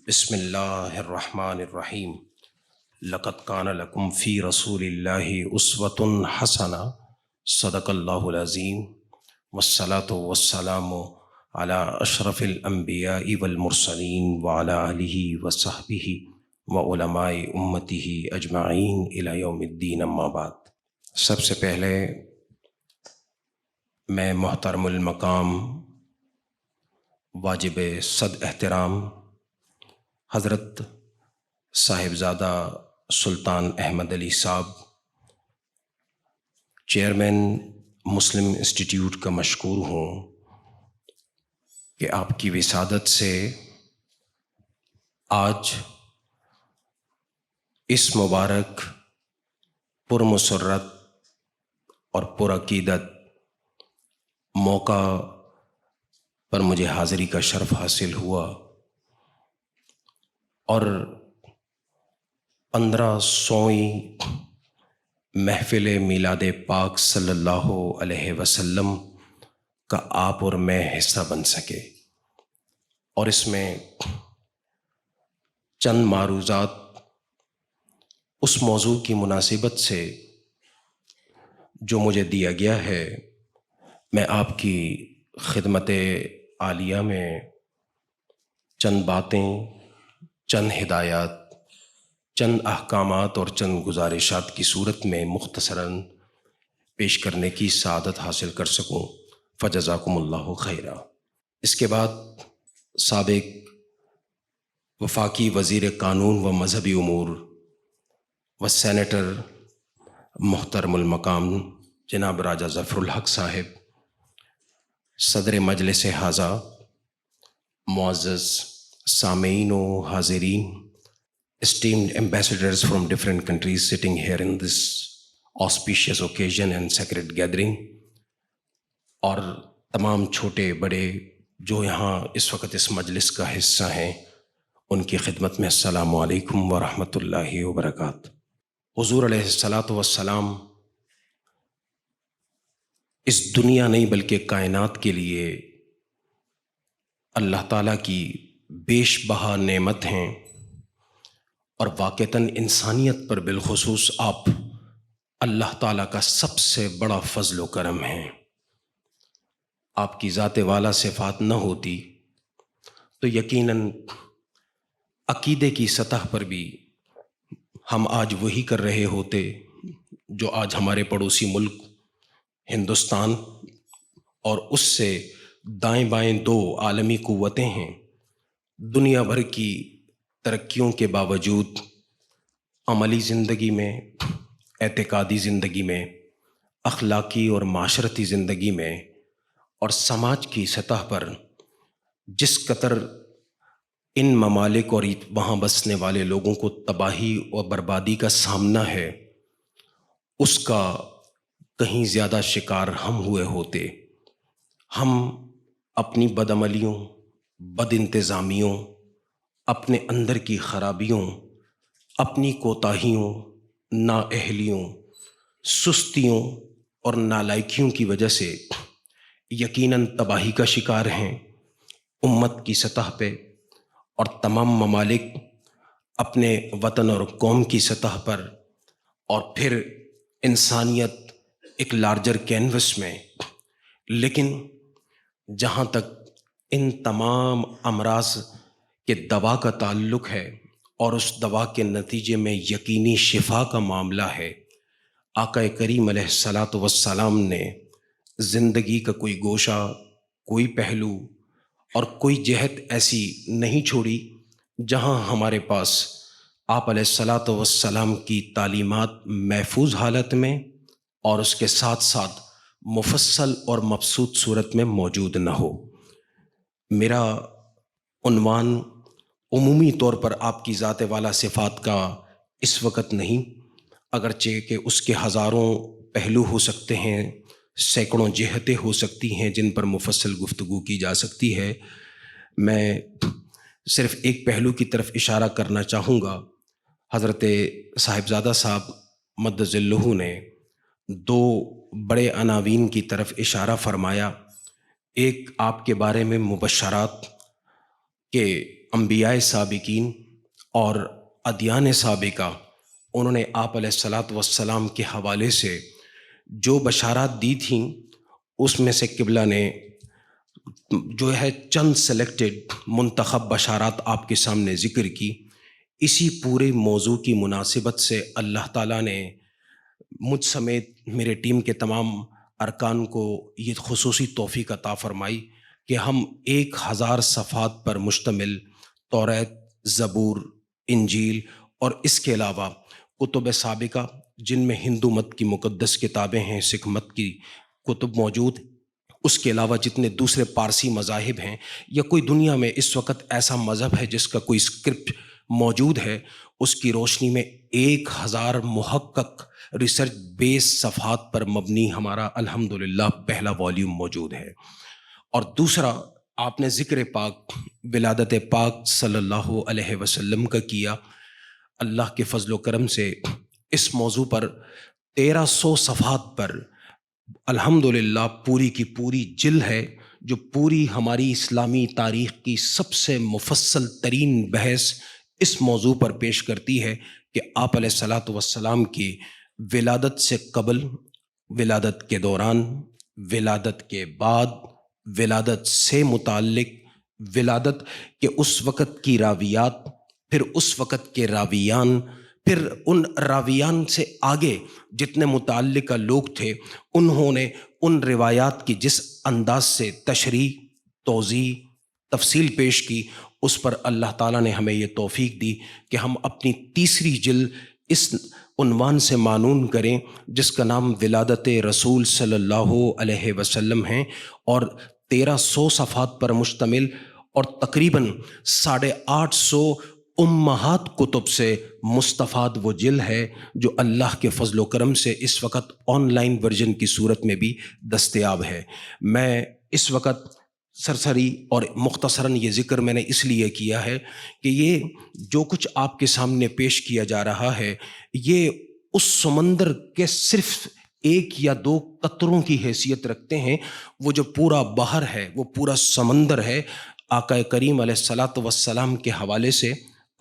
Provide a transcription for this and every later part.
بسم اللہ الرحمن الرحیم۔ لقد کان لکم فی رسول اللہ اسوۃ حسنہ، صدق اللہ العظیم، والصلاۃ والسلام علی اشرف الانبیاء والمرسلین وعلی آلہ وصحبہ وعلماء امتہ اجمعین الی یوم الدین، اما بعد۔ سب سے پہلے میں محترم المقام واجب صد احترام حضرت صاحبزادہ سلطان احمد علی صاحب، چیئرمین مسلم انسٹیٹیوٹ کا مشکور ہوں کہ آپ کی وسادت سے آج اس مبارک پرمسرت اور پرعقیدت موقع پر مجھے حاضری کا شرف حاصل ہوا، اور 1500ویں محفل میلاد پاک صلی اللہ علیہ وسلم کا آپ اور میں حصہ بن سکے، اور اس میں چند معروضات اس موضوع کی مناسبت سے جو مجھے دیا گیا ہے، میں آپ کی خدمت عالیہ میں چند باتیں، چند ہدایات، چند احکامات اور چند گزارشات کی صورت میں مختصراً پیش کرنے کی سعادت حاصل کر سکوں، فجزاکم اللہ خیرا۔ اس کے بعد سابق وفاقی وزیر قانون و مذہبی امور و سینیٹر محترم المقام جناب راجہ ظفر الحق صاحب، صدر مجلس ہذا، معزز سامعین و حاضرین، esteemed ambassadors from different countries sitting here in this auspicious occasion and sacred gathering، اور تمام چھوٹے بڑے جو یہاں اس وقت اس مجلس کا حصہ ہیں، ان کی خدمت میں السلام علیکم ورحمۃ اللہ وبرکاتہ۔ حضور علیہ الصلاۃ والسلام اس دنیا نہیں بلکہ کائنات کے لیے اللہ تعالیٰ کی بیش بہا نعمت ہیں، اور واقعتاً انسانیت پر بالخصوص آپ اللہ تعالیٰ کا سب سے بڑا فضل و کرم ہیں۔ آپ کی ذات والا صفات نہ ہوتی تو یقیناً عقیدے کی سطح پر بھی ہم آج وہی کر رہے ہوتے جو آج ہمارے پڑوسی ملک ہندوستان اور اس سے دائیں بائیں دو عالمی قوتیں ہیں، دنیا بھر کی ترقیوں کے باوجود عملی زندگی میں، اعتقادی زندگی میں، اخلاقی اور معاشرتی زندگی میں اور سماج کی سطح پر جس قدر ان ممالک اور وہاں بسنے والے لوگوں کو تباہی اور بربادی کا سامنا ہے، اس کا کہیں زیادہ شکار ہم ہوئے ہوتے۔ ہم اپنی بدعملیوں، بد انتظامیوں، اپنے اندر کی خرابیوں، اپنی کوتاہیوں، نااہلیوں، سستیوں اور نالائکیوں کی وجہ سے یقیناً تباہی کا شکار ہیں امت کی سطح پہ، اور تمام ممالک اپنے وطن اور قوم کی سطح پر، اور پھر انسانیت ایک لارجر کینوس میں۔ لیکن جہاں تک ان تمام امراض کے دوا کا تعلق ہے اور اس دوا کے نتیجے میں یقینی شفا کا معاملہ ہے، آقا کریم علیہ الصلاۃ والسلام نے زندگی کا کوئی گوشہ، کوئی پہلو اور کوئی جہت ایسی نہیں چھوڑی جہاں ہمارے پاس آپ علیہ الصلاۃ والسلام کی تعلیمات محفوظ حالت میں اور اس کے ساتھ ساتھ مفصل اور مبسوط صورت میں موجود نہ ہو۔ میرا عنوان عمومی طور پر آپ کی ذات والا صفات کا اس وقت نہیں، اگرچہ کہ اس کے ہزاروں پہلو ہو سکتے ہیں، سینکڑوں جہتیں ہو سکتی ہیں جن پر مفصل گفتگو کی جا سکتی ہے، میں صرف ایک پہلو کی طرف اشارہ کرنا چاہوں گا۔ حضرت صاحبزادہ صاحب مد ظلہ نے دو بڑے عناوین کی طرف اشارہ فرمایا، ایک آپ کے بارے میں مبشرات کہ انبیاء سابقین اور ادیان سابقہ انہوں نے آپ علیہ الصلاۃ والسلام کے حوالے سے جو بشارات دی تھیں اس میں سے قبلہ نے جو ہے چند سلیکٹڈ منتخب بشارات آپ کے سامنے ذکر کی۔ اسی پورے موضوع کی مناسبت سے اللہ تعالیٰ نے مجھ سمیت میرے ٹیم کے تمام ارکان کو یہ خصوصی توفیق عطا فرمائی کہ ہم 1000 صفحات پر مشتمل توریت، زبور، انجیل اور اس کے علاوہ کتب سابقہ جن میں ہندو مت کی مقدس کتابیں ہیں، سکھ مت کی کتب موجود، اس کے علاوہ جتنے دوسرے پارسی مذاہب ہیں یا کوئی دنیا میں اس وقت ایسا مذہب ہے جس کا کوئی اسکرپٹ موجود ہے، اس کی روشنی میں 1000 محقق ریسرچ بیس صفحات پر مبنی ہمارا الحمدللہ پہلا والیوم موجود ہے۔ اور دوسرا، آپ نے ذکر پاک ولادت پاک صلی اللہ علیہ وسلم کا کیا۔ اللہ کے فضل و کرم سے اس موضوع پر 1300 صفحات پر الحمدللہ پوری کی پوری جلد ہے جو پوری ہماری اسلامی تاریخ کی سب سے مفصل ترین بحث اس موضوع پر پیش کرتی ہے کہ آپ علیہ الصلاۃ والسلام کی ولادت سے قبل، ولادت کے دوران، ولادت کے بعد، ولادت سے متعلق، ولادت کے اس وقت کی راویات، پھر اس وقت کے راویان، پھر ان راویان سے آگے جتنے متعلقہ لوگ تھے انہوں نے ان روایات کی جس انداز سے تشریح، توضیح، تفصیل پیش کی، اس پر اللہ تعالیٰ نے ہمیں یہ توفیق دی کہ ہم اپنی تیسری جلد اس عنوان سے معنون کریں جس کا نام ولادت رسول صلی اللہ علیہ وسلم ہے، اور 1300 صفحات پر مشتمل اور تقریباً 850 امہات کتب سے مستفاد وہ جلد ہے جو اللہ کے فضل و کرم سے اس وقت آن لائن ورژن کی صورت میں بھی دستیاب ہے۔ میں اس وقت سرسری اور مختصراً یہ ذکر میں نے اس لیے کیا ہے کہ یہ جو کچھ آپ کے سامنے پیش کیا جا رہا ہے یہ اس سمندر کے صرف 1 یا 2 قطروں کی حیثیت رکھتے ہیں۔ وہ جو پورا بحر ہے، وہ پورا سمندر ہے، آقا کریم علیہ الصلاۃ والسلام کے حوالے سے،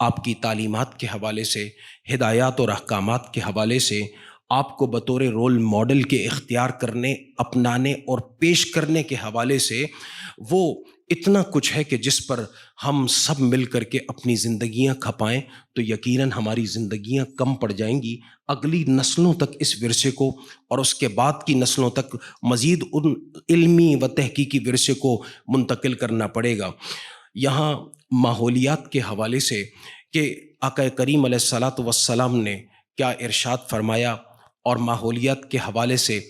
آپ کی تعلیمات کے حوالے سے، ہدایات اور احکامات کے حوالے سے، آپ کو بطور رول ماڈل کے اختیار کرنے، اپنانے اور پیش کرنے کے حوالے سے وہ اتنا کچھ ہے کہ جس پر ہم سب مل کر کے اپنی زندگیاں کھپائیں تو یقیناً ہماری زندگیاں کم پڑ جائیں گی۔ اگلی نسلوں تک اس ورثے کو اور اس کے بعد کی نسلوں تک مزید ان علمی و تحقیقی ورثے کو منتقل کرنا پڑے گا۔ یہاں ماحولیات کے حوالے سے کہ آقا کریم علیہ الصلاۃ والسلام نے کیا ارشاد فرمایا اور ماحولیات کے حوالے سے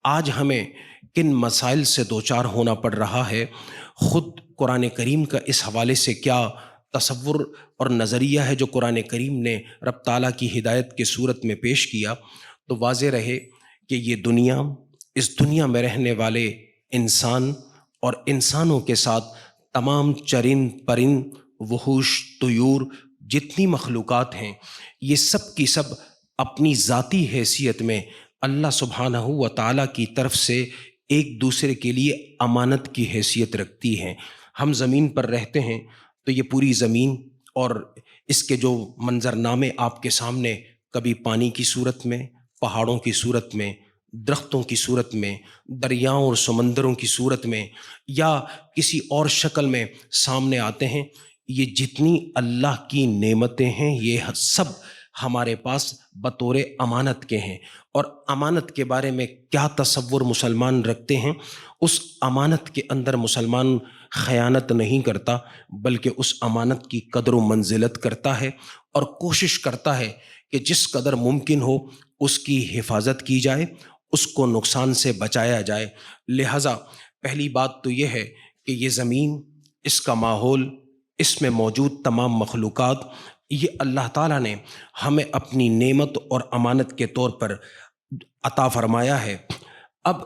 آج ہمیں کن مسائل سے دوچار ہونا پڑ رہا ہے، خود قرآن کریم کا اس حوالے سے کیا تصور اور نظریہ ہے جو قرآن کریم نے رب تعالیٰ کی ہدایت کی صورت میں پیش کیا، تو واضح رہے کہ یہ دنیا، اس دنیا میں رہنے والے انسان اور انسانوں کے ساتھ تمام چرند پرند، وحوش، طیور، جتنی مخلوقات ہیں، یہ سب کی سب اپنی ذاتی حیثیت میں اللہ سبحانہ و تعالیٰ کی طرف سے ایک دوسرے کے لیے امانت کی حیثیت رکھتی ہیں۔ ہم زمین پر رہتے ہیں تو یہ پوری زمین اور اس کے جو منظرنامے آپ کے سامنے کبھی پانی کی صورت میں، پہاڑوں کی صورت میں، درختوں کی صورت میں، دریاؤں اور سمندروں کی صورت میں یا کسی اور شکل میں سامنے آتے ہیں، یہ جتنی اللہ کی نعمتیں ہیں یہ سب ہمارے پاس بطور امانت کے ہیں۔ اور امانت کے بارے میں کیا تصور مسلمان رکھتے ہیں؟ اس امانت کے اندر مسلمان خیانت نہیں کرتا بلکہ اس امانت کی قدر و منزلت کرتا ہے اور کوشش کرتا ہے کہ جس قدر ممکن ہو اس کی حفاظت کی جائے، اس کو نقصان سے بچایا جائے۔ لہٰذا پہلی بات تو یہ ہے کہ یہ زمین، اس کا ماحول، اس میں موجود تمام مخلوقات، یہ اللہ تعالیٰ نے ہمیں اپنی نعمت اور امانت کے طور پر عطا فرمایا ہے۔ اب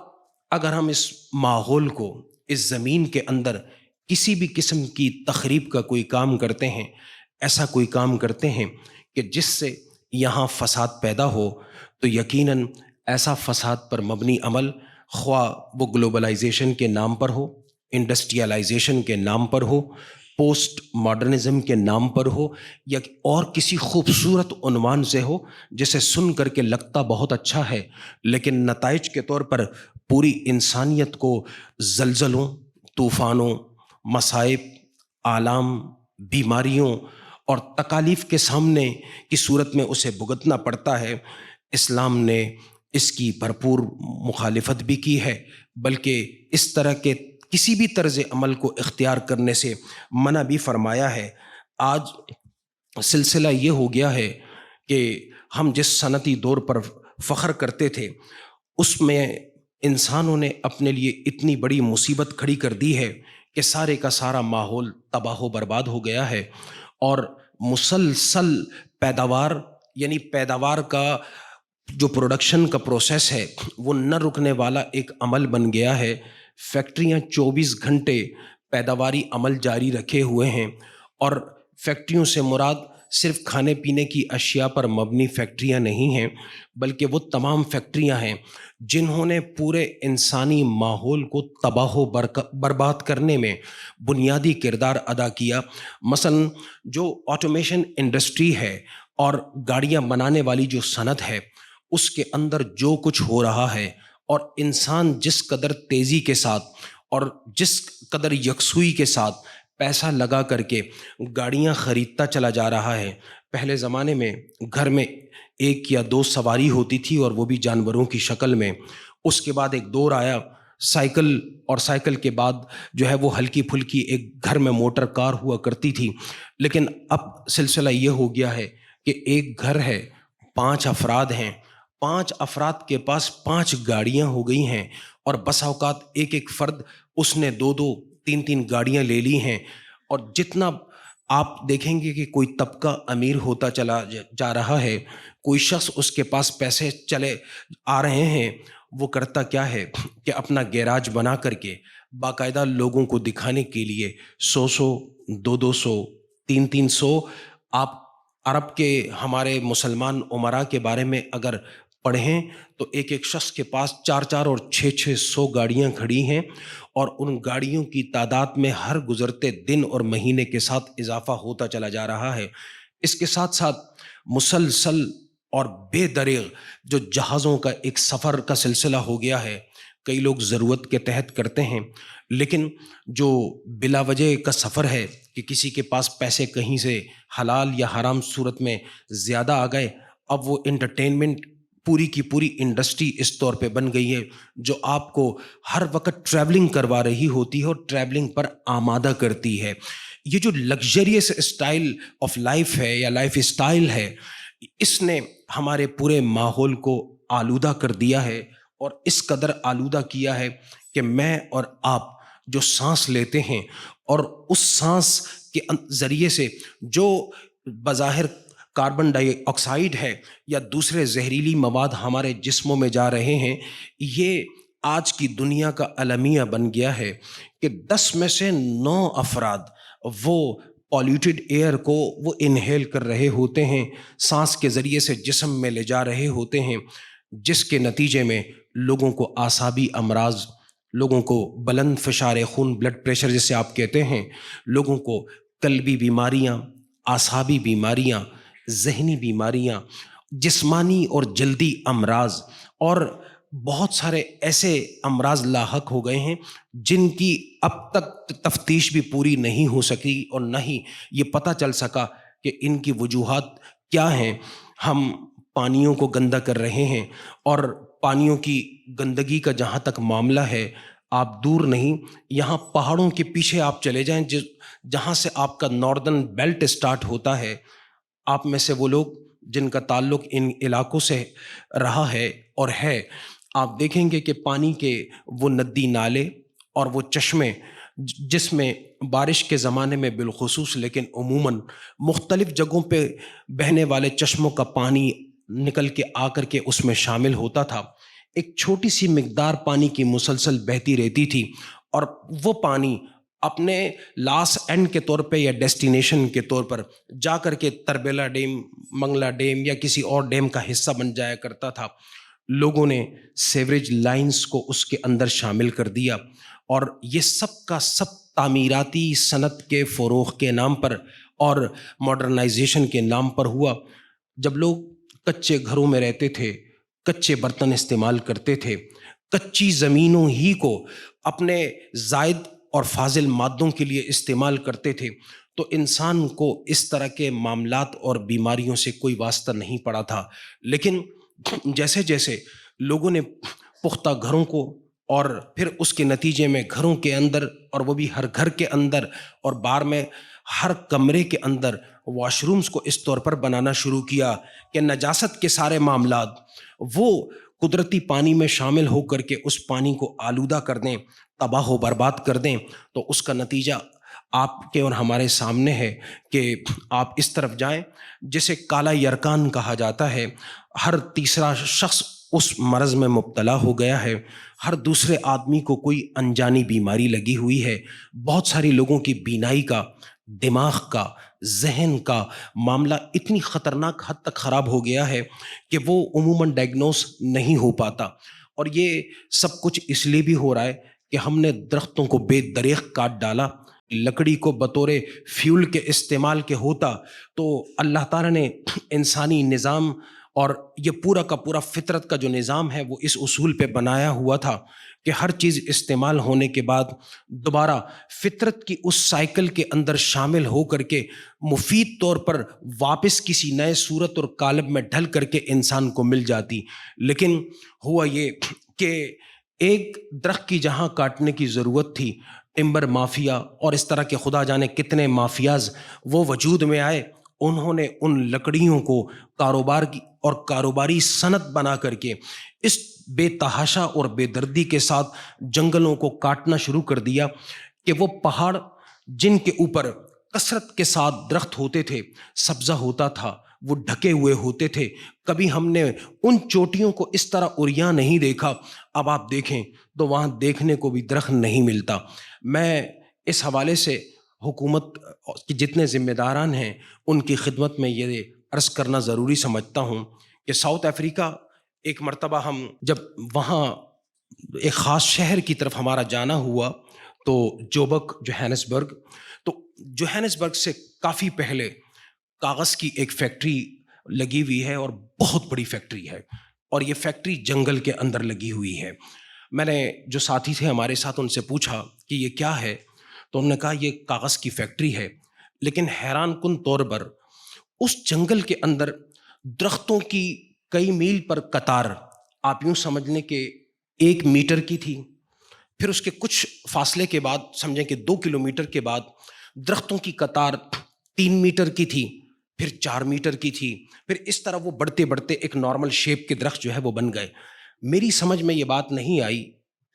اگر ہم اس ماحول کو، اس زمین کے اندر کسی بھی قسم کی تخریب کا کوئی کام کرتے ہیں، ایسا کوئی کام کرتے ہیں کہ جس سے یہاں فساد پیدا ہو، تو یقیناً ایسا فساد پر مبنی عمل، خواہ وہ گلوبلائزیشن کے نام پر ہو، انڈسٹریلائزیشن کے نام پر ہو، پوسٹ ماڈرنزم کے نام پر ہو یا اور کسی خوبصورت عنوان سے ہو جسے سن کر کے لگتا بہت اچھا ہے، لیکن نتائج کے طور پر پوری انسانیت کو زلزلوں، طوفانوں، مصائب، آلام، بیماریوں اور تکالیف کے سامنے کی صورت میں اسے بھگتنا پڑتا ہے۔ اسلام نے اس کی بھرپور مخالفت بھی کی ہے، بلکہ اس طرح کے کسی بھی طرز عمل کو اختیار کرنے سے منع بھی فرمایا ہے۔ آج سلسلہ یہ ہو گیا ہے کہ ہم جس صنعتی دور پر فخر کرتے تھے اس میں انسانوں نے اپنے لیے اتنی بڑی مصیبت کھڑی کر دی ہے کہ سارے کا سارا ماحول تباہ و برباد ہو گیا ہے، اور مسلسل پیداوار یعنی پیداوار کا جو پروڈکشن کا پروسیس ہے وہ نہ رکنے والا ایک عمل بن گیا ہے۔ فیکٹریاں 24 گھنٹے پیداواری عمل جاری رکھے ہوئے ہیں، اور فیکٹریوں سے مراد صرف کھانے پینے کی اشیاء پر مبنی فیکٹریاں نہیں ہیں، بلکہ وہ تمام فیکٹریاں ہیں جنہوں نے پورے انسانی ماحول کو تباہ و برباد کرنے میں بنیادی کردار ادا کیا۔ مثلا جو آٹومیشن انڈسٹری ہے اور گاڑیاں بنانے والی جو صنعت ہے، اس کے اندر جو کچھ ہو رہا ہے، اور انسان جس قدر تیزی کے ساتھ اور جس قدر یکسوئی کے ساتھ پیسہ لگا کر کے گاڑیاں خریدتا چلا جا رہا ہے۔ پہلے زمانے میں گھر میں 1 یا 2 سواری ہوتی تھی، اور وہ بھی جانوروں کی شکل میں۔ اس کے بعد ایک دور آیا سائیکل، اور سائیکل کے بعد جو ہے وہ ہلکی پھلکی ایک گھر میں موٹر کار ہوا کرتی تھی۔ لیکن اب سلسلہ یہ ہو گیا ہے کہ ایک گھر ہے، 5 افراد ہیں، 5 افراد کے پاس 5 گاڑیاں ہو گئی ہیں، اور بسا اوقات ایک فرد اس نے 2 3 گاڑیاں لے لی ہیں۔ اور جتنا آپ دیکھیں گے کہ کوئی طبقہ امیر ہوتا چلا جا رہا ہے، کوئی شخص اس کے پاس پیسے چلے آ رہے ہیں، وہ کرتا کیا ہے کہ اپنا گیراج بنا کر کے باقاعدہ لوگوں کو دکھانے کے لیے 100 200 300 آپ عرب کے ہمارے مسلمان امراء کے بارے میں اگر پڑھیں تو ایک شخص کے پاس 4 اور 600 گاڑیاں کھڑی ہیں، اور ان گاڑیوں کی تعداد میں ہر گزرتے دن اور مہینے کے ساتھ اضافہ ہوتا چلا جا رہا ہے۔ اس کے ساتھ ساتھ مسلسل اور بے دریغ جو جہازوں کا ایک سفر کا سلسلہ ہو گیا ہے، کئی لوگ ضرورت کے تحت کرتے ہیں، لیکن جو بلا وجہ کا سفر ہے کہ کسی کے پاس پیسے کہیں سے حلال یا حرام صورت میں زیادہ آ گئے، اب وہ انٹرٹینمنٹ پوری کی پوری انڈسٹری اس طور پہ بن گئی ہے جو آپ کو ہر وقت ٹریولنگ کروا رہی ہوتی ہے اور ٹریولنگ پر آمادہ کرتی ہے۔ یہ جو لگژریس اسٹائل آف لائف ہے یا لائف اسٹائل ہے، اس نے ہمارے پورے ماحول کو آلودہ کر دیا ہے، اور اس قدر آلودہ کیا ہے کہ میں اور آپ جو سانس لیتے ہیں، اور اس سانس کے ذریعے سے جو بظاہر کاربن ڈائی آکسائڈ ہے یا دوسرے زہریلی مواد ہمارے جسموں میں جا رہے ہیں، یہ آج کی دنیا کا المیہ بن گیا ہے کہ 10 میں سے 9 افراد وہ پالیوٹیڈ ایئر کو وہ انہیل کر رہے ہوتے ہیں، سانس کے ذریعے سے جسم میں لے جا رہے ہوتے ہیں، جس کے نتیجے میں لوگوں کو اعصابی امراض، لوگوں کو بلند فشار خون، بلڈ پریشر جسے آپ کہتے ہیں، لوگوں کو قلبی بیماریاں، اعصابی بیماریاں، ذہنی بیماریاں، جسمانی اور جلدی امراض، اور بہت سارے ایسے امراض لاحق ہو گئے ہیں جن کی اب تک تفتیش بھی پوری نہیں ہو سکی، اور نہ ہی یہ پتہ چل سکا کہ ان کی وجوہات کیا ہیں۔ ہم پانیوں کو گندا کر رہے ہیں، اور پانیوں کی گندگی کا جہاں تک معاملہ ہے، آپ دور نہیں، یہاں پہاڑوں کے پیچھے آپ چلے جائیں جہاں سے آپ کا ناردرن بیلٹ اسٹارٹ ہوتا ہے، آپ میں سے وہ لوگ جن کا تعلق ان علاقوں سے رہا ہے اور ہے، آپ دیکھیں گے کہ پانی کے وہ ندی نالے اور وہ چشمے جس میں بارش کے زمانے میں بالخصوص لیکن عموماً مختلف جگہوں پہ بہنے والے چشموں کا پانی نکل کے آ کر کے اس میں شامل ہوتا تھا، ایک چھوٹی سی مقدار پانی کی مسلسل بہتی رہتی تھی، اور وہ پانی اپنے لاس اینڈ کے طور پہ یا ڈیسٹینیشن کے طور پر جا کر کے تربیلا ڈیم، منگلا ڈیم یا کسی اور ڈیم کا حصہ بن جایا کرتا تھا۔ لوگوں نے سیوریج لائنز کو اس کے اندر شامل کر دیا، اور یہ سب کا سب تعمیراتی صنعت کے فروغ کے نام پر اور ماڈرنائزیشن کے نام پر ہوا. جب لوگ کچے گھروں میں رہتے تھے، کچے برتن استعمال کرتے تھے، کچی زمینوں ہی کو اپنے زائد اور فاضل مادوں کے لیے استعمال کرتے تھے، تو انسان کو اس طرح کے معاملات اور بیماریوں سے کوئی واسطہ نہیں پڑا تھا. لیکن جیسے جیسے لوگوں نے پختہ گھروں کو اور پھر اس کے نتیجے میں گھروں کے اندر، اور وہ بھی ہر گھر کے اندر اور بار میں ہر کمرے کے اندر واش رومز کو اس طور پر بنانا شروع کیا کہ نجاست کے سارے معاملات وہ قدرتی پانی میں شامل ہو کر کے اس پانی کو آلودہ کر دیں، تباہ و برباد کر دیں، تو اس کا نتیجہ آپ کے اور ہمارے سامنے ہے کہ آپ اس طرف جائیں جسے کالا یرکان کہا جاتا ہے. ہر تیسرا شخص اس مرض میں مبتلا ہو گیا ہے، ہر دوسرے آدمی کو کوئی انجانی بیماری لگی ہوئی ہے. بہت سارے لوگوں کی بینائی کا، دماغ کا، ذہن کا معاملہ اتنی خطرناک حد تک خراب ہو گیا ہے کہ وہ عموماً ڈائگنوز نہیں ہو پاتا. اور یہ سب کچھ اس لیے بھی ہو رہا ہے کہ ہم نے درختوں کو بے دریغ کاٹ ڈالا. لکڑی کو بطور فیول کے استعمال کے ہوتا تو اللہ تعالیٰ نے انسانی نظام اور یہ پورا کا پورا فطرت کا جو نظام ہے وہ اس اصول پہ بنایا ہوا تھا کہ ہر چیز استعمال ہونے کے بعد دوبارہ فطرت کی اس سائیکل کے اندر شامل ہو کر کے مفید طور پر واپس کسی نئے صورت اور قالب میں ڈھل کر کے انسان کو مل جاتی. لیکن ہوا یہ کہ ایک درخت کی جہاں کاٹنے کی ضرورت تھی، ٹمبر مافیا اور اس طرح کے خدا جانے کتنے مافیاز وہ وجود میں آئے. انہوں نے ان لکڑیوں کو کاروبار کی اور کاروباری صنعت بنا کر کے اس بے تحاشا اور بے دردی کے ساتھ جنگلوں کو کاٹنا شروع کر دیا کہ وہ پہاڑ جن کے اوپر کثرت کے ساتھ درخت ہوتے تھے، سبزہ ہوتا تھا، وہ ڈھکے ہوئے ہوتے تھے. کبھی ہم نے ان چوٹیوں کو اس طرح عریاں نہیں دیکھا. اب آپ دیکھیں تو وہاں دیکھنے کو بھی درخت نہیں ملتا. میں اس حوالے سے حکومت کے جتنے ذمہ داران ہیں ان کی خدمت میں یہ عرض کرنا ضروری سمجھتا ہوں کہ ساؤتھ افریقہ ایک مرتبہ ہم جب وہاں ایک خاص شہر کی طرف ہمارا جانا ہوا تو جوہانسبرگ، تو جوہانسبرگ سے کافی پہلے کاغذ کی ایک فیکٹری لگی ہوئی ہے اور بہت بڑی فیکٹری ہے، اور یہ فیکٹری جنگل کے اندر لگی ہوئی ہے. میں نے جو ساتھی تھے ہمارے ساتھ ان سے پوچھا کہ یہ کیا ہے، تو انہوں نے کہا یہ کاغذ کی فیکٹری ہے. لیکن حیران کن طور پر اس جنگل کے اندر درختوں کی کئی میل پر قطار، آپ یوں سمجھ لیں کہ 1 میٹر کی تھی، پھر اس کے کچھ فاصلے کے بعد سمجھیں کہ 2 کلومیٹر کے بعد درختوں کی قطار 3 میٹر کی تھی، پھر 4 میٹر کی تھی، پھر اس طرح وہ بڑھتے بڑھتے ایک نارمل شیپ کے درخت جو ہے وہ بن گئے. میری سمجھ میں یہ بات نہیں آئی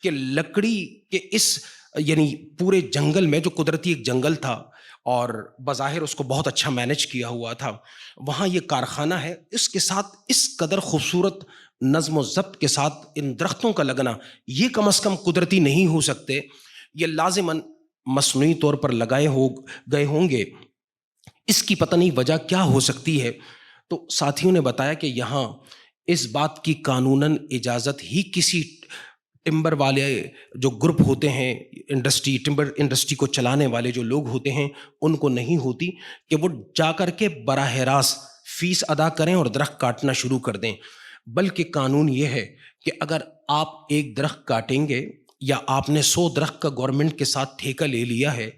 کہ لکڑی کے اس یعنی پورے جنگل میں جو قدرتی ایک جنگل تھا اور بظاہر اس کو بہت اچھا مینج کیا ہوا تھا، وہاں یہ کارخانہ ہے، اس کے ساتھ اس قدر خوبصورت نظم و ضبط کے ساتھ ان درختوں کا لگنا یہ کم از کم قدرتی نہیں ہو سکتے، یہ لازماً مصنوعی طور پر لگائے گئے ہوں گے. اس کی پتہ نہیں وجہ کیا ہو سکتی ہے. تو ساتھیوں نے بتایا کہ یہاں اس بات کی قانوناً اجازت ہی کسی ٹمبر والے جو گروپ ہوتے ہیں، ٹمبر انڈسٹری کو چلانے والے جو لوگ ہوتے ہیں، ان کو نہیں ہوتی کہ وہ جا کر کے براہ راست فیس ادا کریں اور درخت کاٹنا شروع کر دیں. بلکہ قانون یہ ہے کہ اگر آپ ایک درخت کاٹیں گے یا آپ نے 100 درخت کا گورنمنٹ کے ساتھ ٹھیکہ لے لیا ہے،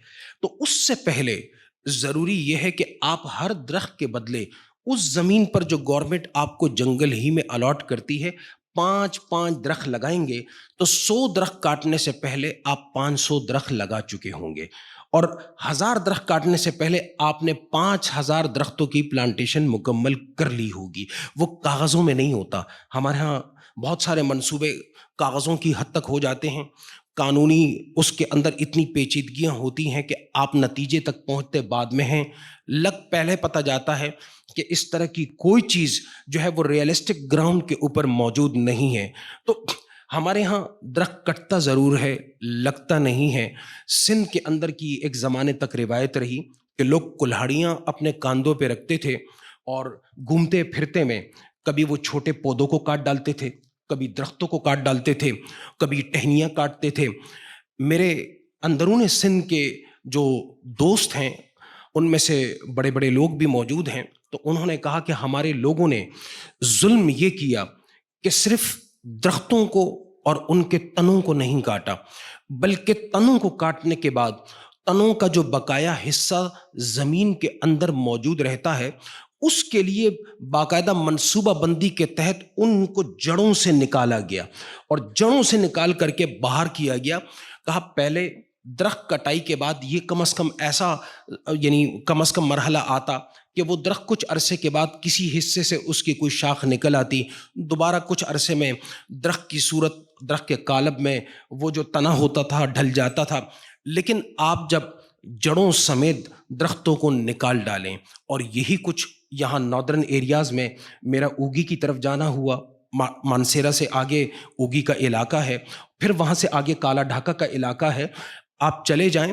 تو اس سے پہلے ضروری یہ ہے کہ آپ ہر درخت کے بدلے اس زمین پر جو گورنمنٹ آپ کو جنگل ہی میں الاٹ کرتی ہے 5 درخت لگائیں گے، تو 100 درخت کاٹنے سے پہلے آپ 500 درخت لگا چکے ہوں گے، اور 1000 درخت کاٹنے سے پہلے آپ نے 5000 درختوں کی پلانٹیشن مکمل کر لی ہوگی. وہ کاغذوں میں نہیں ہوتا. ہمارے ہاں بہت سارے منصوبے کاغذوں کی حد تک ہو جاتے ہیں، قانونی اس کے اندر اتنی پیچیدگیاں ہوتی ہیں کہ آپ نتیجے تک پہنچتے بعد میں ہیں. پہلے پتہ جاتا ہے کہ اس طرح کی کوئی چیز جو ہے وہ ریئلسٹک گراؤنڈ کے اوپر موجود نہیں ہے. تو ہمارے ہاں درخت کٹتا ضرور ہے، لگتا نہیں ہے. سندھ کے اندر کی ایک زمانے تک روایت رہی کہ لوگ کلہاڑیاں اپنے کاندھوں پہ رکھتے تھے اور گھومتے پھرتے میں کبھی وہ چھوٹے پودوں کو کاٹ ڈالتے تھے، کبھی درختوں کو کاٹ ڈالتے تھے، کبھی ٹہنیاں کاٹتے تھے. میرے اندرون سندھ کے جو دوست ہیں ان میں سے بڑے بڑے لوگ بھی موجود ہیں، تو انہوں نے کہا کہ ہمارے لوگوں نے ظلم یہ کیا کہ صرف درختوں کو اور ان کے تنوں کو نہیں کاٹا، بلکہ تنوں کو کاٹنے کے بعد تنوں کا جو بقایا حصہ زمین کے اندر موجود رہتا ہے اس کے لیے باقاعدہ منصوبہ بندی کے تحت ان کو جڑوں سے نکالا گیا، اور جڑوں سے نکال کر کے باہر کیا گیا۔ کہا پہلے درخت کٹائی کے بعد یہ کم از کم ایسا کم از کم مرحلہ آتا کہ وہ درخت کچھ عرصے کے بعد کسی حصے سے اس کی کوئی شاخ نکل آتی، دوبارہ کچھ عرصے میں درخت کی صورت، درخت کے قالب میں وہ جو تنا ہوتا تھا ڈھل جاتا تھا۔ لیکن آپ جب جڑوں سمیت درختوں کو نکال ڈالیں، اور یہی کچھ یہاں ناردرن ایریاز میں میرا اوگی کی طرف جانا ہوا، مانسیرا سے آگے اوگی کا علاقہ ہے، پھر وہاں سے آگے کالا ڈھاکا کا علاقہ ہے، آپ چلے جائیں،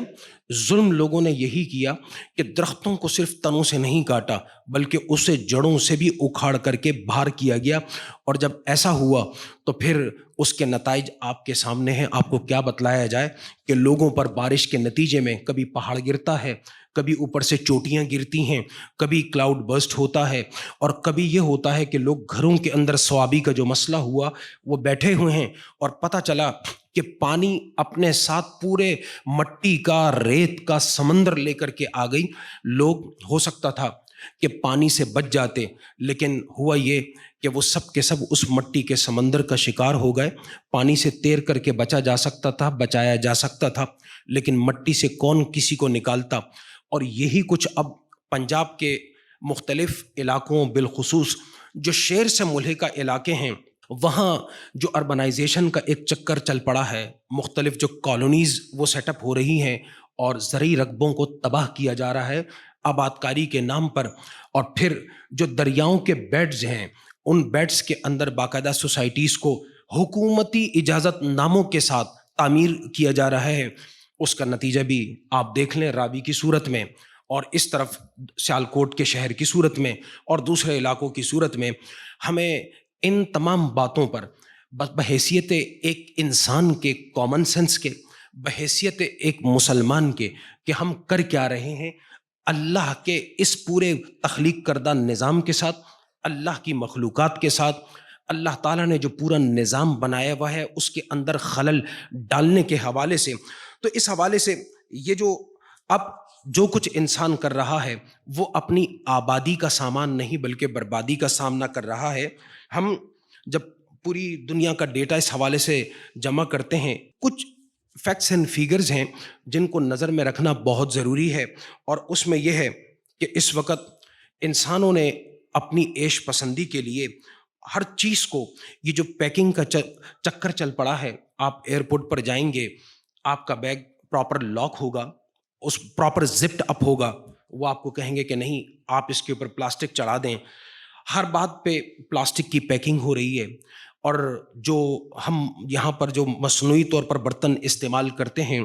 ظلم لوگوں نے یہی کیا کہ درختوں کو صرف تنوں سے نہیں کاٹا بلکہ اسے جڑوں سے بھی اکھاڑ کر کے باہر کیا گیا۔ اور جب ایسا ہوا تو پھر اس کے نتائج آپ کے سامنے ہیں۔ آپ کو کیا بتلایا جائے کہ لوگوں پر بارش کے نتیجے میں کبھی پہاڑ گرتا ہے، کبھی اوپر سے چوٹیاں گرتی ہیں، کبھی کلاؤڈ برسٹ ہوتا ہے، اور کبھی یہ ہوتا ہے کہ لوگ گھروں کے اندر سوابی کا جو مسئلہ ہوا وہ بیٹھے ہوئے ہیں اور پتہ چلا کہ پانی اپنے ساتھ پورے مٹی کا، ریت کا سمندر لے کر کے آ گئی۔ لوگ ہو سکتا تھا کہ پانی سے بچ جاتے، لیکن ہوا یہ کہ وہ سب کے سب اس مٹی کے سمندر کا شکار ہو گئے۔ پانی سے تیر کر کے بچا جا سکتا تھا، بچایا جا سکتا تھا، لیکن مٹی سے کون کسی کو نکالتا۔ اور یہی کچھ اب پنجاب کے مختلف علاقوں، بالخصوص جو شہر سے ملحقہ علاقے ہیں، وہاں جو اربنائزیشن کا ایک چکر چل پڑا ہے، مختلف جو کالونیز وہ سیٹ اپ ہو رہی ہیں اور زرعی رقبوں کو تباہ کیا جا رہا ہے آبادکاری کے نام پر، اور پھر جو دریاؤں کے بیڈز ہیں ان بیڈز کے اندر باقاعدہ سوسائٹیز کو حکومتی اجازت ناموں کے ساتھ تعمیر کیا جا رہا ہے۔ اس کا نتیجہ بھی آپ دیکھ لیں راوی کی صورت میں، اور اس طرف سیالکوٹ کے شہر کی صورت میں، اور دوسرے علاقوں کی صورت میں۔ ہمیں ان تمام باتوں پر بحیثیت ایک انسان کے، کامن سینس کے، بحیثیت ایک مسلمان کے، کہ ہم کر کیا رہے ہیں اللہ کے اس پورے تخلیق کردہ نظام کے ساتھ، اللہ کی مخلوقات کے ساتھ۔ اللہ تعالیٰ نے جو پورا نظام بنایا ہوا ہے اس کے اندر خلل ڈالنے کے حوالے سے، تو اس حوالے سے یہ اب جو کچھ انسان کر رہا ہے وہ اپنی آبادی کا سامان نہیں بلکہ بربادی کا سامنا کر رہا ہے۔ ہم جب پوری دنیا کا ڈیٹا اس حوالے سے جمع کرتے ہیں، کچھ فیکٹس اینڈ فیگرز ہیں جن کو نظر میں رکھنا بہت ضروری ہے، اور اس میں یہ ہے کہ اس وقت انسانوں نے اپنی عیش پسندی کے لیے ہر چیز کو، یہ جو پیکنگ کا چکر چل پڑا ہے، آپ ایئرپورٹ پر جائیں گے، آپ کا بیگ پراپر لاک ہوگا، اس پراپر زپڈ اپ ہوگا، وہ آپ کو کہیں گے کہ نہیں آپ اس کے اوپر پلاسٹک چڑھا دیں۔ ہر بات پہ پلاسٹک کی پیکنگ ہو رہی ہے، اور جو ہم یہاں پر جو مصنوعی طور پر برتن استعمال کرتے ہیں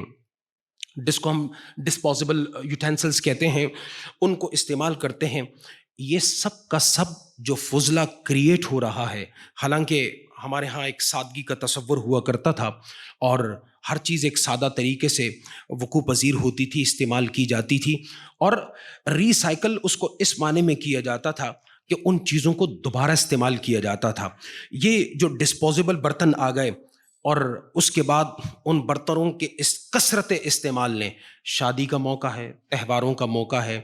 جس کو ہم ڈسپوزیبل یوٹینسلس کہتے ہیں، ان کو استعمال کرتے ہیں، یہ سب کا سب جو فضلہ کریٹ ہو رہا ہے، حالانکہ ہمارے ہاں ایک سادگی کا تصور ہوا کرتا تھا اور ہر چیز ایک سادہ طریقے سے وقوع پذیر ہوتی تھی، استعمال کی جاتی تھی، اور ری سائیکل اس کو اس معنی میں کیا جاتا تھا کہ ان چیزوں کو دوبارہ استعمال کیا جاتا تھا۔ یہ جو ڈسپوزیبل برتن آ گئے اور اس کے بعد ان برتنوں کے اس کثرت استعمال نے، شادی کا موقع ہے، تہواروں کا موقع ہے،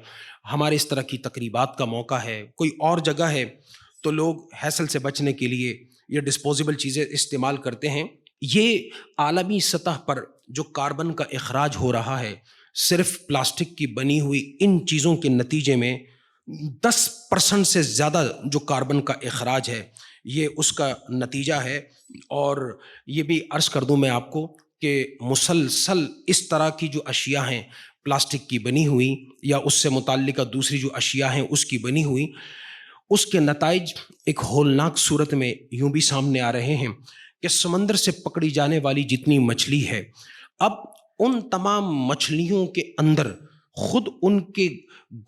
ہمارے اس طرح کی تقریبات کا موقع ہے، کوئی اور جگہ ہے، تو لوگ ہیسل سے بچنے کے لیے یہ ڈسپوزیبل چیزیں استعمال کرتے ہیں۔ یہ عالمی سطح پر جو کاربن کا اخراج ہو رہا ہے، صرف پلاسٹک کی بنی ہوئی ان چیزوں کے نتیجے میں 10% سے زیادہ جو کاربن کا اخراج ہے، یہ اس کا نتیجہ ہے۔ اور یہ بھی عرض کر دوں میں آپ کو کہ مسلسل اس طرح کی جو اشیاء ہیں پلاسٹک کی بنی ہوئی یا اس سے متعلقہ دوسری جو اشیاء ہیں اس کی بنی ہوئی، اس کے نتائج ایک ہولناک صورت میں یوں بھی سامنے آ رہے ہیں کہ سمندر سے پکڑی جانے والی جتنی مچھلی ہے، اب ان تمام مچھلیوں کے اندر خود ان کے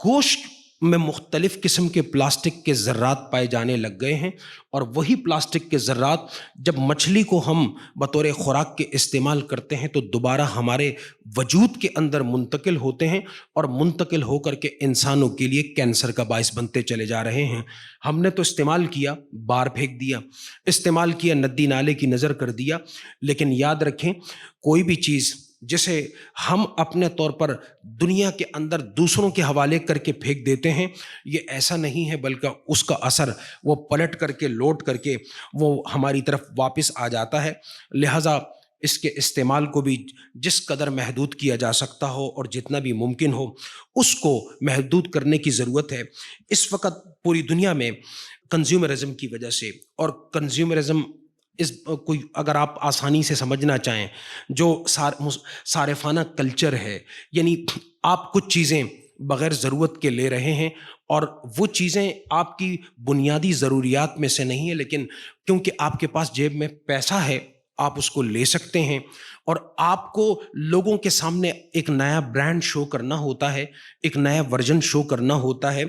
گوشت میں مختلف قسم کے پلاسٹک کے ذرات پائے جانے لگ گئے ہیں، اور وہی پلاسٹک کے ذرات جب مچھلی کو ہم بطور خوراک کے استعمال کرتے ہیں تو دوبارہ ہمارے وجود کے اندر منتقل ہوتے ہیں، اور منتقل ہو کر کے انسانوں کے لیے کینسر کا باعث بنتے چلے جا رہے ہیں۔ ہم نے تو استعمال کیا، باہر پھینک دیا، استعمال کیا، ندی نالے کی نظر کر دیا، لیکن یاد رکھیں کوئی بھی چیز جسے ہم اپنے طور پر دنیا کے اندر دوسروں کے حوالے کر کے پھینک دیتے ہیں، یہ ایسا نہیں ہے، بلکہ اس کا اثر وہ پلٹ کر کے لوٹ کر کے وہ ہماری طرف واپس آ جاتا ہے۔ لہٰذا اس کے استعمال کو بھی جس قدر محدود کیا جا سکتا ہو اور جتنا بھی ممکن ہو اس کو محدود کرنے کی ضرورت ہے۔ اس وقت پوری دنیا میں کنزیومرزم کی وجہ سے، اور کنزیومرزم کوئی اگر آپ آسانی سے سمجھنا چاہیں جو صارفانہ کلچر ہے، یعنی آپ کچھ چیزیں بغیر ضرورت کے لے رہے ہیں اور وہ چیزیں آپ کی بنیادی ضروریات میں سے نہیں ہیں، لیکن کیونکہ آپ کے پاس جیب میں پیسہ ہے آپ اس کو لے سکتے ہیں، اور آپ کو لوگوں کے سامنے ایک نیا برانڈ شو کرنا ہوتا ہے، ایک نیا ورژن شو کرنا ہوتا ہے۔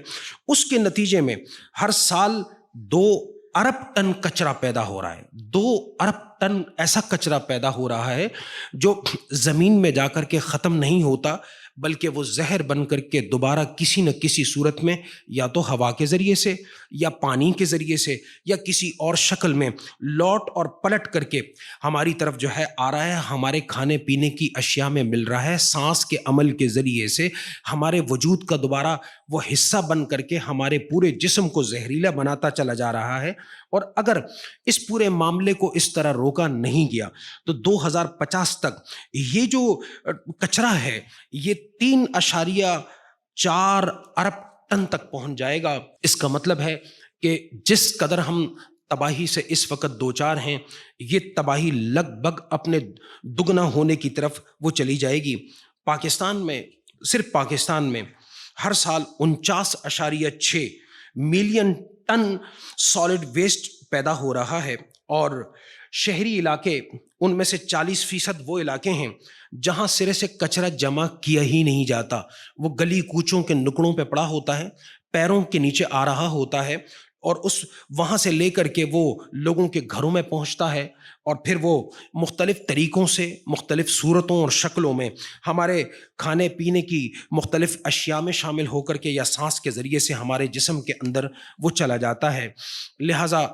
اس کے نتیجے میں ہر سال 2 ارب ٹن کچرا پیدا ہو رہا ہے، 2 ارب ٹن ایسا کچرا پیدا ہو رہا ہے جو زمین میں جا کر کے ختم نہیں ہوتا، بلکہ وہ زہر بن کر کے دوبارہ کسی نہ کسی صورت میں یا تو ہوا کے ذریعے سے یا پانی کے ذریعے سے یا کسی اور شکل میں لوٹ اور پلٹ کر کے ہماری طرف جو ہے آ رہا ہے، ہمارے کھانے پینے کی اشیاء میں مل رہا ہے، سانس کے عمل کے ذریعے سے ہمارے وجود کا دوبارہ وہ حصہ بن کر کے ہمارے پورے جسم کو زہریلا بناتا چلا جا رہا ہے۔ اور اگر اس پورے معاملے کو اس طرح روکا نہیں گیا تو 2050 تک یہ جو کچرا ہے یہ 3.4 ارب ٹن تک پہنچ جائے گا۔ اس کا مطلب ہے کہ جس قدر ہم تباہی سے اس وقت دوچار ہیں، یہ تباہی لگ بھگ اپنے دگنا ہونے کی طرف وہ چلی جائے گی۔ پاکستان میں، صرف پاکستان میں ہر سال 49.6 ملین ٹن سالڈ ویسٹ پیدا ہو رہا ہے، اور شہری علاقے ان میں سے 40% وہ علاقے ہیں جہاں سرے سے کچرا جمع کیا ہی نہیں جاتا، وہ گلی کوچوں کے نکڑوں پہ پڑا ہوتا ہے، پیروں کے نیچے آ رہا ہوتا ہے، اور وہاں سے لے کر کے وہ لوگوں کے گھروں میں پہنچتا ہے، اور پھر وہ مختلف طریقوں سے، مختلف صورتوں اور شکلوں میں ہمارے کھانے پینے کی مختلف اشیاء میں شامل ہو کر کے یا سانس کے ذریعے سے ہمارے جسم کے اندر وہ چلا جاتا ہے۔ لہٰذا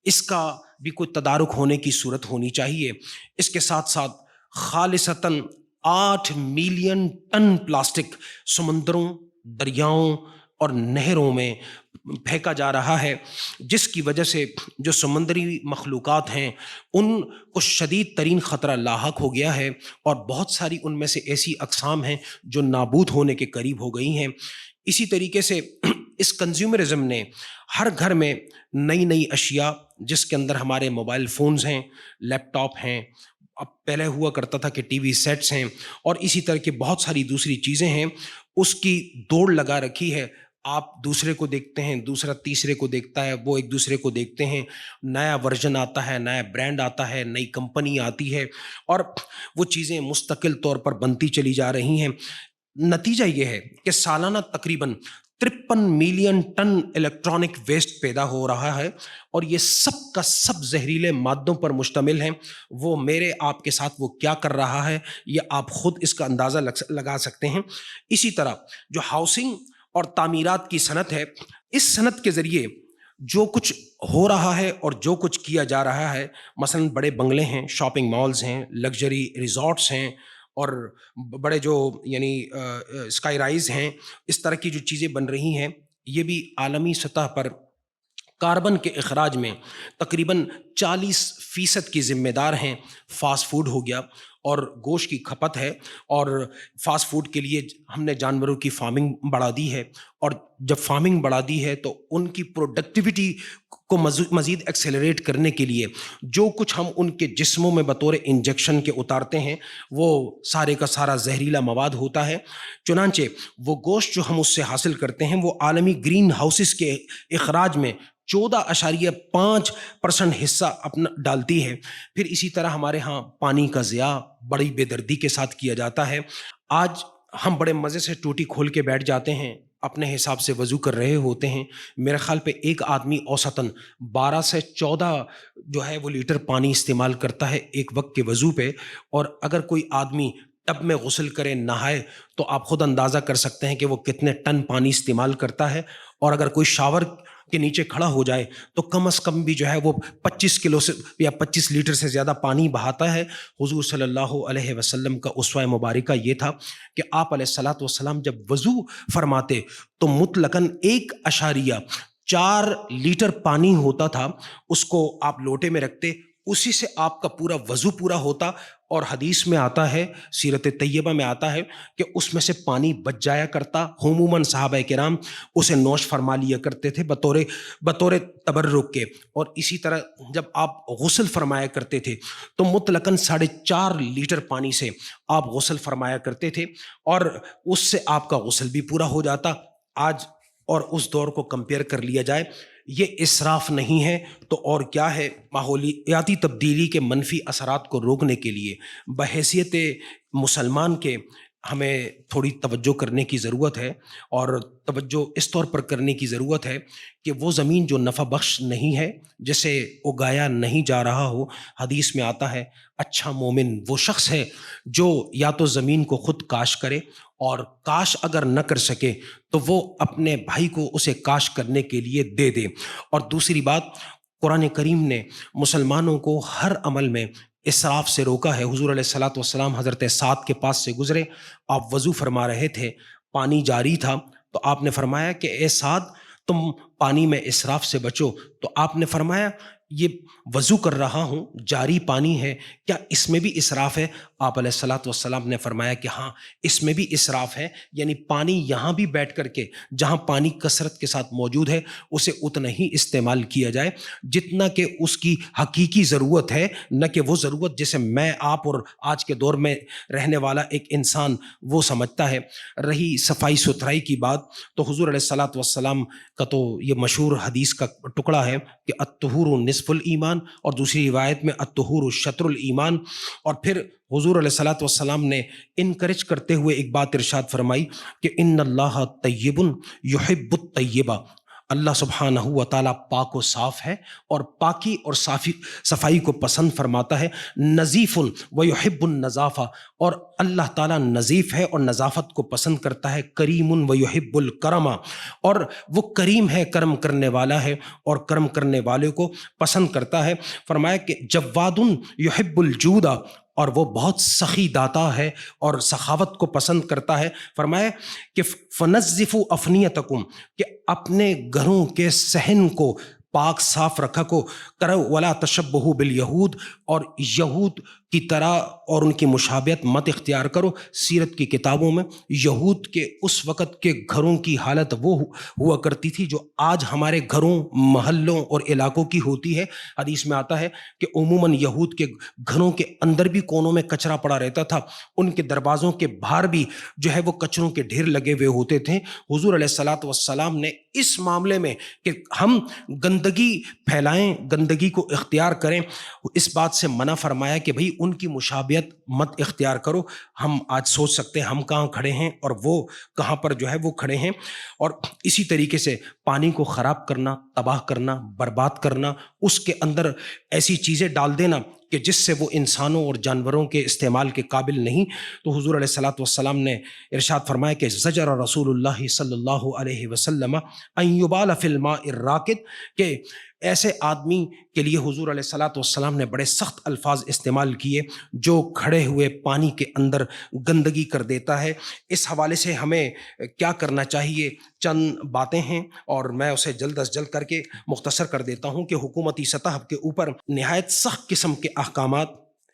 اس کا بھی کوئی تدارک ہونے کی صورت ہونی چاہیے۔ اس کے ساتھ ساتھ خالصتاً 8 ملین ٹن پلاسٹک سمندروں، دریاؤں اور نہروں میں پھینکا جا رہا ہے، جس کی وجہ سے جو سمندری مخلوقات ہیں ان کو شدید ترین خطرہ لاحق ہو گیا ہے، اور بہت ساری ان میں سے ایسی اقسام ہیں جو نابود ہونے کے قریب ہو گئی ہیں۔ اسی طریقے سے اس کنزیومرزم نے ہر گھر میں نئی نئی اشیاء، جس کے اندر ہمارے موبائل فونز ہیں، لیپ ٹاپ ہیں، اب پہلے ہوا کرتا تھا کہ ٹی وی سیٹس ہیں، اور اسی طرح کی بہت ساری دوسری چیزیں ہیں، اس کی دوڑ لگا رکھی ہے۔ آپ دوسرے کو دیکھتے ہیں، دوسرا تیسرے کو دیکھتا ہے، وہ ایک دوسرے کو دیکھتے ہیں، نیا ورژن آتا ہے، نیا برانڈ آتا ہے، نئی کمپنی آتی ہے، اور وہ چیزیں مستقل طور پر بنتی چلی جا رہی ہیں۔ نتیجہ یہ ہے کہ سالانہ تقریباً 53 ملین ٹن الیکٹرانک ویسٹ پیدا ہو رہا ہے، اور یہ سب کا سب زہریلے مادوں پر مشتمل ہیں۔ وہ میرے آپ کے ساتھ وہ کیا کر رہا ہے یہ آپ خود اس کا اندازہ لگا سکتے ہیں۔ اسی طرح جو ہاؤسنگ اور تعمیرات کی صنعت ہے، اس صنعت کے ذریعے جو کچھ ہو رہا ہے اور جو کچھ کیا جا رہا ہے، مثلاً بڑے بنگلے ہیں، شاپنگ مالز ہیں، لگژری ریزورٹس ہیں، اور بڑے جو یعنی اسکائی رائز ہیں، اس طرح کی جو چیزیں بن رہی ہیں، یہ بھی عالمی سطح پر کاربن کے اخراج میں تقریباً 40% کی ذمہ دار ہیں۔ فاسٹ فوڈ ہو گیا، اور گوشت کی کھپت ہے، اور فاسٹ فوڈ کے لیے ہم نے جانوروں کی فارمنگ بڑھا دی ہے، اور جب فارمنگ بڑھا دی ہے تو ان کی پروڈکٹیوٹی کو مزید ایکسیلریٹ کرنے کے لیے جو کچھ ہم ان کے جسموں میں بطور انجیکشن کے اتارتے ہیں وہ سارے کا سارا زہریلا مواد ہوتا ہے۔ چنانچہ وہ گوشت جو ہم اس سے حاصل کرتے ہیں وہ عالمی گرین ہاؤسز کے اخراج میں 14.5% حصہ اپنا ڈالتی ہے۔ پھر اسی طرح ہمارے ہاں پانی کا ضیاع بڑی بے دردی کے ساتھ کیا جاتا ہے۔ آج ہم بڑے مزے سے ٹوٹی کھول کے بیٹھ جاتے ہیں، اپنے حساب سے وضو کر رہے ہوتے ہیں، میرے خیال پہ ایک آدمی اوسطاً 12 سے 14 جو ہے وہ لیٹر پانی استعمال کرتا ہے ایک وقت کے وضو پہ، اور اگر کوئی آدمی ٹب میں غسل کرے، نہائے، تو آپ خود اندازہ کر سکتے ہیں کہ وہ کتنے ٹن پانی استعمال کرتا ہے، اور اگر کوئی شاور کے نیچے کھڑا ہو جائے تو کم از کم بھی جو ہے وہ 25 کلو سے یا 25 لیٹر سے زیادہ پانی بہاتا ہے۔ حضور صلی اللہ علیہ وسلم کا اسوہ مبارکہ یہ تھا کہ آپ علیہ الصلاۃ والسلام جب وضو فرماتے تو مطلقاً 1.4 لیٹر پانی ہوتا تھا، اس کو آپ لوٹے میں رکھتے، اسی سے آپ کا پورا وضو پورا ہوتا، اور حدیث میں آتا ہے، سیرت طیبہ میں آتا ہے کہ اس میں سے پانی بچ جایا کرتا، عموماً صحابہ کرام اسے نوش فرما لیا کرتے تھے بطور تبرک کے، اور اسی طرح جب آپ غسل فرمایا کرتے تھے تو مطلقاً 4.5 لیٹر پانی سے آپ غسل فرمایا کرتے تھے، اور اس سے آپ کا غسل بھی پورا ہو جاتا۔ آج اور اس دور کو کمپیئر کر لیا جائے، یہ اسراف نہیں ہے تو اور کیا ہے؟ ماحولیاتی تبدیلی کے منفی اثرات کو روکنے کے لیے بحیثیت مسلمان کے ہمیں تھوڑی توجہ کرنے کی ضرورت ہے، اور توجہ اس طور پر کرنے کی ضرورت ہے کہ وہ زمین جو نفع بخش نہیں ہے، جسے اگایا نہیں جا رہا ہو، حدیث میں آتا ہے اچھا مومن وہ شخص ہے جو یا تو زمین کو خود کاش کرے، اور کاش اگر نہ کر سکے تو وہ اپنے بھائی کو اسے کاش کرنے کے لیے دے دے۔ اور دوسری بات، قرآن کریم نے مسلمانوں کو ہر عمل میں اسراف سے روکا ہے۔ حضور علیہ الصلاۃ والسلام حضرت سعد کے پاس سے گزرے، آپ وضو فرما رہے تھے، پانی جاری تھا، تو آپ نے فرمایا کہ اے سعد تم پانی میں اسراف سے بچو، تو آپ نے فرمایا یہ وضو کر رہا ہوں، جاری پانی ہے، کیا اس میں بھی اسراف ہے؟ آپ علیہ الصلاۃ والسلام نے فرمایا کہ ہاں اس میں بھی اسراف ہے، یعنی پانی یہاں بھی بیٹھ کر کے جہاں پانی کثرت کے ساتھ موجود ہے اسے اتنا ہی استعمال کیا جائے جتنا کہ اس کی حقیقی ضرورت ہے، نہ کہ وہ ضرورت جسے میں آپ اور آج کے دور میں رہنے والا ایک انسان وہ سمجھتا ہے۔ رہی صفائی ستھرائی کی بات، تو حضور علیہ الصلاۃ والسلام کا تو یہ مشہور حدیث کا ٹکڑا ہے کہ الطہور نصف الایمان، اور دوسری روایت میں الطہور شطر الایمان، اور پھر حضور علیہ الصلاۃ والسلام نے انکریج کرتے ہوئے ایک بات ارشاد فرمائی کہ ان اللہ طیب یحب الطیبہ، اللہ سبحانہ و تعالیٰ پاک و صاف ہے اور پاکی اور صفائی کو پسند فرماتا ہے، نظیف و یحب النظافہ، اور اللہ تعالیٰ نظیف ہے اور نظافت کو پسند کرتا ہے، کریم و یحب الکرم، اور وہ کریم ہے، کرم کرنے والا ہے اور کرم کرنے والے کو پسند کرتا ہے۔ فرمایا کہ جواد یحب الجود، اور وہ بہت سخی داتا ہے اور سخاوت کو پسند کرتا ہے۔ فرمایا کہ فنظفوا افنیتکم، کہ اپنے گھروں کے صحن کو پاک صاف رکھا کو کرو، ولا تشبہوا بالیہود، اور یہود کی طرح اور ان کی مشابہت مت اختیار کرو۔ سیرت کی کتابوں میں یہود کے اس وقت کے گھروں کی حالت وہ ہوا کرتی تھی جو آج ہمارے گھروں، محلوں اور علاقوں کی ہوتی ہے۔ حدیث میں آتا ہے کہ عموماً یہود کے گھروں کے اندر بھی کونوں میں کچرا پڑا رہتا تھا، ان کے دروازوں کے باہر بھی جو ہے وہ کچروں کے ڈھیر لگے ہوئے ہوتے تھے۔ حضور علیہ الصلاۃ والسلام نے اس معاملے میں کہ ہم گندگی پھیلائیں، گندگی کو اختیار کریں، اس بات سے منع فرمایا کہ بھئی ان کی مشابہت مت اختیار کرو۔ ہم آج سوچ سکتے ہیں ہم کہاں کھڑے ہیں اور وہ کہاں پر جو ہے وہ کھڑے ہیں، اور اسی طریقے سے پانی کو خراب کرنا، تباہ کرنا، برباد کرنا، اس کے اندر ایسی چیزیں ڈال دینا کہ جس سے وہ انسانوں اور جانوروں کے استعمال کے قابل نہیں، تو حضور علیہ الصلاۃ والسلام نے ارشاد فرمایا کہ زجر رسول اللہ صلی اللہ علیہ وسلم ان یبال فی الماء الراکد، کہ ایسے آدمی کے لیے حضور علیہ الصلاۃ والسلام نے بڑے سخت الفاظ استعمال کیے جو کھڑے ہوئے پانی کے اندر گندگی کر دیتا ہے۔ اس حوالے سے ہمیں کیا کرنا چاہیے؟ چند باتیں ہیں اور میں اسے جلد از جلد کر کے مختصر کر دیتا ہوں کہ حکومتی سطح کے اوپر نہایت سخت قسم کے احکامات،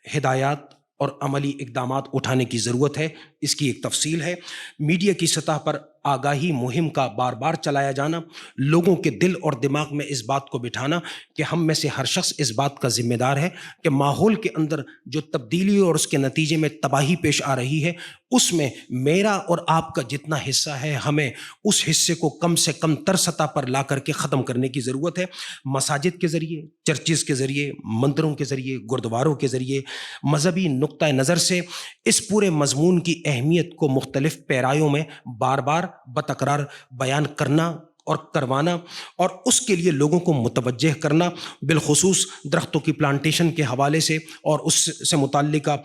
ہدایات اور عملی اقدامات اٹھانے کی ضرورت ہے۔ اس کی ایک تفصیل ہے، میڈیا کی سطح پر آگاہی مہم کا بار بار چلایا جانا، لوگوں کے دل اور دماغ میں اس بات کو بٹھانا کہ ہم میں سے ہر شخص اس بات کا ذمہ دار ہے کہ ماحول کے اندر جو تبدیلی اور اس کے نتیجے میں تباہی پیش آ رہی ہے، اس میں میرا اور آپ کا جتنا حصہ ہے، ہمیں اس حصے کو کم سے کم تر سطح پر لا کر کے ختم کرنے کی ضرورت ہے۔ مساجد کے ذریعے، چرچز کے ذریعے، مندروں کے ذریعے، گردواروں کے ذریعے، مذہبی نقطہ نظر سے اس پورے مضمون کی اہمیت کو مختلف پیرایوں میں بار بار بتکرار بیان کرنا اور کروانا اور اس کے لیے لوگوں کو متوجہ کرنا، بالخصوص درختوں کی پلانٹیشن کے حوالے سے اور اس سے متعلقہ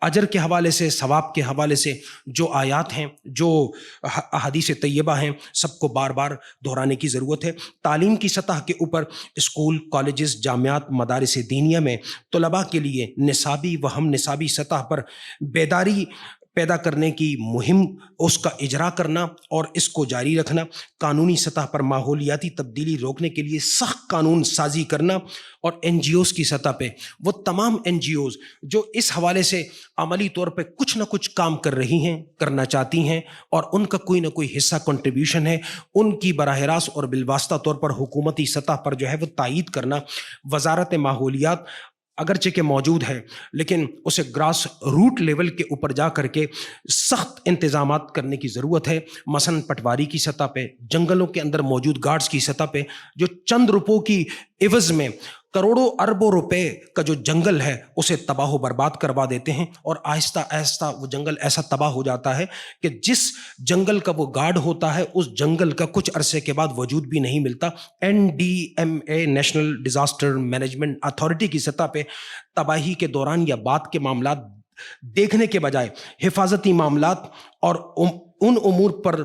اجر کے حوالے سے، ثواب کے حوالے سے جو آیات ہیں، جو احادیث طیبہ ہیں، سب کو بار بار دہرانے کی ضرورت ہے۔ تعلیم کی سطح کے اوپر اسکول، کالجز، جامعات، مدارس دینیہ میں طلباء کے لیے نصابی و ہم نصابی سطح پر بیداری پیدا کرنے کی مہم، اس کا اجرا کرنا اور اس کو جاری رکھنا، قانونی سطح پر ماحولیاتی تبدیلی روکنے کے لیے سخت قانون سازی کرنا، اور این جی اوز کی سطح پہ وہ تمام این جی اوز جو اس حوالے سے عملی طور پہ کچھ نہ کچھ کام کر رہی ہیں، کرنا چاہتی ہیں، اور ان کا کوئی نہ کوئی حصہ کنٹریبیوشن ہے، ان کی براہ راست اور بالواسطہ طور پر حکومتی سطح پر جو ہے وہ تائید کرنا۔ وزارت ماحولیات اگرچہ کہ موجود ہے، لیکن اسے گراس روٹ لیول کے اوپر جا کر کے سخت انتظامات کرنے کی ضرورت ہے، مثلا پٹواری کی سطح پہ، جنگلوں کے اندر موجود گارڈز کی سطح پہ، جو چند روپوں کی عوض میں کروڑوں اربوں روپے کا جو جنگل ہے اسے تباہ و برباد کروا دیتے ہیں، اور آہستہ آہستہ وہ جنگل ایسا تباہ ہو جاتا ہے کہ جس جنگل کا وہ گارڈ ہوتا ہے اس جنگل کا کچھ عرصے کے بعد وجود بھی نہیں ملتا۔ این ڈی ایم اے، نیشنل ڈیزاسٹر مینجمنٹ اتھارٹی کی سطح پہ تباہی کے دوران یا بعد کے معاملات دیکھنے کے بجائے حفاظتی معاملات اور ان امور پر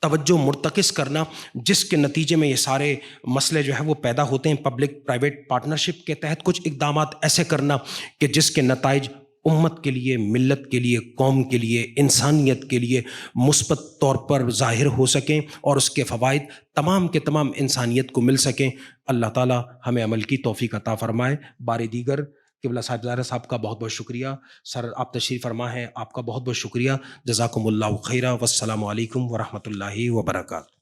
توجہ مرتکز کرنا جس کے نتیجے میں یہ سارے مسئلے جو ہے وہ پیدا ہوتے ہیں، پبلک پرائیویٹ پارٹنرشپ کے تحت کچھ اقدامات ایسے کرنا کہ جس کے نتائج امت کے لیے، ملت کے لیے، قوم کے لیے، انسانیت کے لیے مثبت طور پر ظاہر ہو سکیں اور اس کے فوائد تمام کے تمام انسانیت کو مل سکیں۔ اللہ تعالی ہمیں عمل کی توفیق عطا فرمائے۔ بار دیگر قبلہ صاحب زارہ صاحب کا بہت بہت شکریہ، سر آپ تشریف فرما ہیں، آپ کا بہت بہت شکریہ، جزاکم اللہ خیرہ، والسلام علیکم ورحمۃ اللہ وبرکاتہ۔